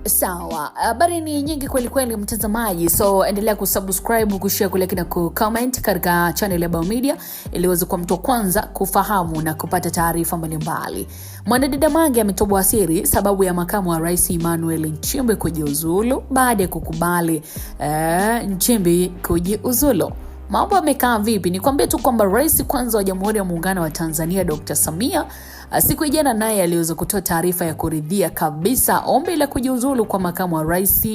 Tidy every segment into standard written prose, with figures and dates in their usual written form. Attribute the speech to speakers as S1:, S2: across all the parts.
S1: Sawa, habari ni nyingi kweli kweli mtazamaji, so endelea kusubscribe, kushare, kulike na kucomment katika channel ya Baumedia ili uweze kuwa mtu wa kwanza kufahamu na kupata taarifa mbalimbali. Mwanadada Mange ametoboa siri sababu ya makamu wa rais Emmanuel Nchimbi kujiuzulu baada ya kukubali Nchimbi kujiuzulu. Mambo yamekaa vipi? Nikwambie tu kwamba rais kwanza wa Jamhuri ya Muungano wa Tanzania Dr. Samia siku jana naye aliweza kutoa taarifa ya kuridhia kabisa ombi la kujiuzulu kwa makamu wa rais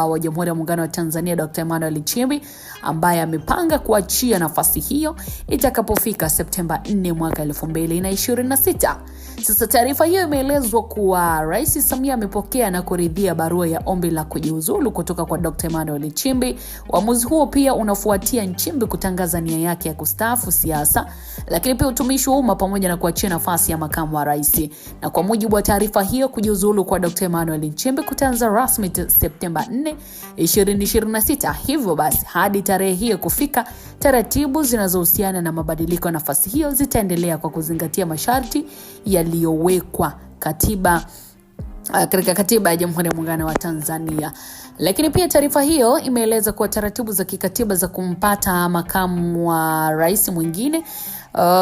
S1: wa Jamhuri ya Muungano wa Tanzania Dr. Emmanuel Nchimbi, ambaye amepanga kuachia nafasi hiyo itakapofika Septemba 4 mwaka 2026. Sasa taarifa hiyo imeelezwa kuwa Rais Samia amepokea na kuridhia barua ya ombi la kujiuzulu kutoka kwa Dr. Emmanuel Nchimbi. Uamuzi huo pia unafuatia Nchimbi kutangaza nia yake ya kustaafu siasa, lakini pia utumishi wa umma pamoja na kuachia nafasi ya makamu wa rais. Na kwa mujibu wa taarifa hiyo, kujiuzulu kwa Dr. Emmanuel Nchimbi kutaanza rasmi Septemba 4, 2026. Hivyo basi hadi tarehe hiyo kufika, taratibu zinazohusiana na mabadiliko ya nafasi hiyo zitaendelea kwa kuzingatia masharti yaliyowekwa katika katiba ya Jamhuri ya Muungano wa Tanzania. Lakini pia taarifa hiyo imeeleza kuwa taratibu za kikatiba za kumpata makamu wa rais mwingine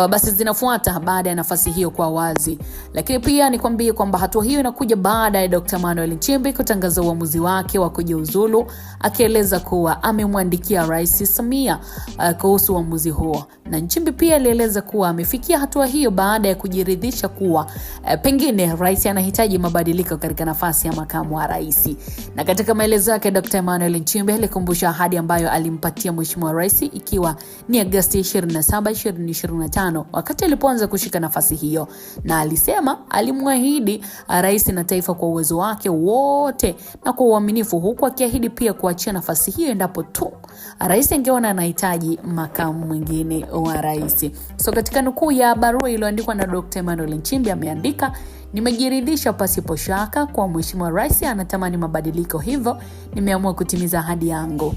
S1: basi zinafuata baada ya nafasi hiyo kwa wazi. Lakini pia nikwambie kwamba hatua hiyo inakuja baada ya Dr. Emmanuel Nchimbi kutangaza uamuzi wake wa kujiuzulu, akieleza kuwa amemwandikia Rais Samia kuhusu uamuzi huo. Na Nchimbi pia alieleza kuwa amefikia hatua hiyo baada ya kujiridhisha kuwa pengine rais anahitaji mabadiliko katika nafasi ya makamu wa rais. Na katika maelezo yake, Dr. Emmanuel Nchimbi alikumbusha ahadi ambayo alimpatia Mheshimiwa Rais, ikiwa ni Agosti 27, 2025 wakati alipoanza kushika nafasi hiyo, na alisema alimwahidi rais na taifa kwa uwezo wake wote na kwa uaminifu, huku akiahidi pia kuachia nafasi hiyo endapo tu rais angeona anahitaji makamu mwingine wa rais. So katika nukuu ya barua iliyoandikwa na Dr. Emmanuel Nchimbi ameandika, nimejiridhisha pasipo shaka kwa Mheshimiwa Rais anatamani mabadiliko, hivyo nimeamua kutimiza ahadi yangu.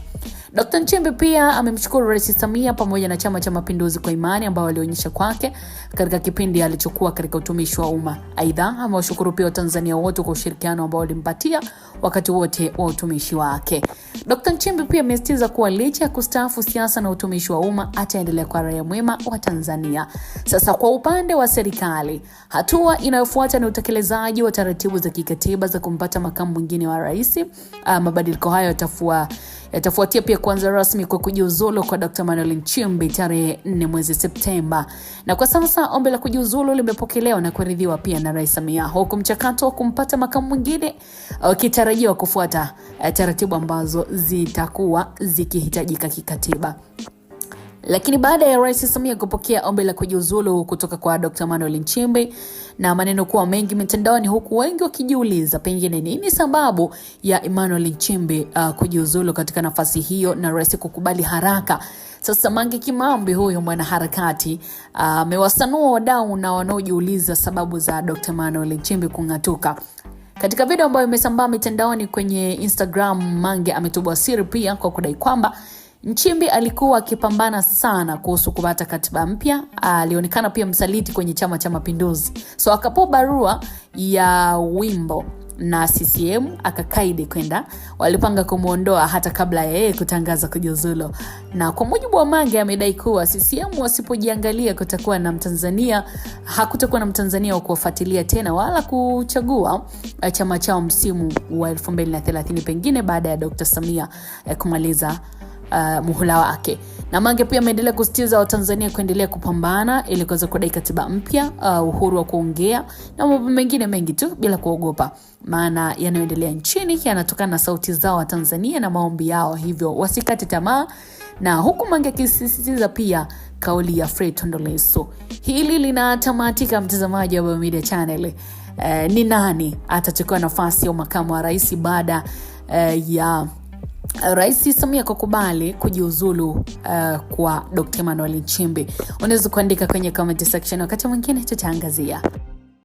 S1: Dr. Nchimbi pia amemshukuru Rais Samia pamoja na Chama cha Mapinduzi kwa imani ambao walionyesha kwake katika kipindi alichokuwa katika utumishi wa umma. Aidha, amewashukuru pia Watanzania wote kwa ushirikiano ambao walimpatia wakati wote wa utumishi wake. Dr. Nchimbi pia amesisitiza kuwa licha ya kustaafu siasa na utumishi wa umma, ataendelea kwa raia mwema wa Tanzania. Sasa kwa upande wa serikali, hatua inayofuata ni utekelezaji wa taratibu za kikatiba za kumpata makamu mwingine wa rais. Mabadiliko hayo yatafuatia pia kuanza rasmi kwa kujiuzulu kwa Dr. Emmanuel Nchimbi tarehe 4 mwezi Septemba. Na kwa sasa ombi la kujiuzulu limepokelewa na kuridhiwa pia na Rais Samia, huku mchakato wa kumpata makamu mwingine ukitarajiwa kufuata taratibu ambazo zitakuwa zikihitajika kikatiba. Lakini baada ya Rais Samia kupokea ombi la kujiuzulu kutoka kwa Dr. Emmanuel Nchimbi na maneno kuwa mengi mitandaoni, huku wengi wakijiuliza pengine nini sababu ya Emmanuel Nchimbi kujiuzulu katika nafasi hiyo na rais kukubali haraka. Sasa Mange Kimambi, huyo mwanaharakati, amewasanua wadau na wanaojiuliza sababu za Dr. Emmanuel Nchimbi kung'atuka. Katika video ambayo imesambaa mitandaoni kwenye Instagram, Mange ametoboa siri pia kwa kudai kwamba Nchimbi alikuwa akipambana sana kuhusu kupata katiba mpya. Alionekana pia msaliti kwenye Chama cha Mapinduzi, so akapoa barua ya wimbo na CCM akakaidi kwenda. Walipanga kumuondoa hata kabla ya yeye kutangaza kujiuzulu. Na kwa mujibu wa Mange, amedai kuwa CCM wasipojiangalia hakutakuwa na Mtanzania wa kuwafuatilia tena wala kuchagua chama chao msimu wa 2030, pengine baada ya Dr. Samia kumaliza muhula wake. Na Mange pia ameendelea kusisitiza Watanzania kuendelea kupambana ili kuweza kudai katiba mpya, uhuru wa kuongea na mambo mengine mengi tu bila kuogopa, maana yanayoendelea nchini yanatokana na sauti zao wa Tanzania na maombi yao, hivyo wasikate tamaa. Na huku Mange akisisitiza pia kauli ya Fred Tundu Lissu. Hili linatamatika, mtazamaji wa Baumedia Channel. Ni nani atachukua nafasi ya makamu wa rais baada ya Rais Samia kukubali kujiuzulu kwa Dr. Emmanuel Nchimbi? Unaweza kuandika kwenye comment section, wakati mwingine tutaangazia.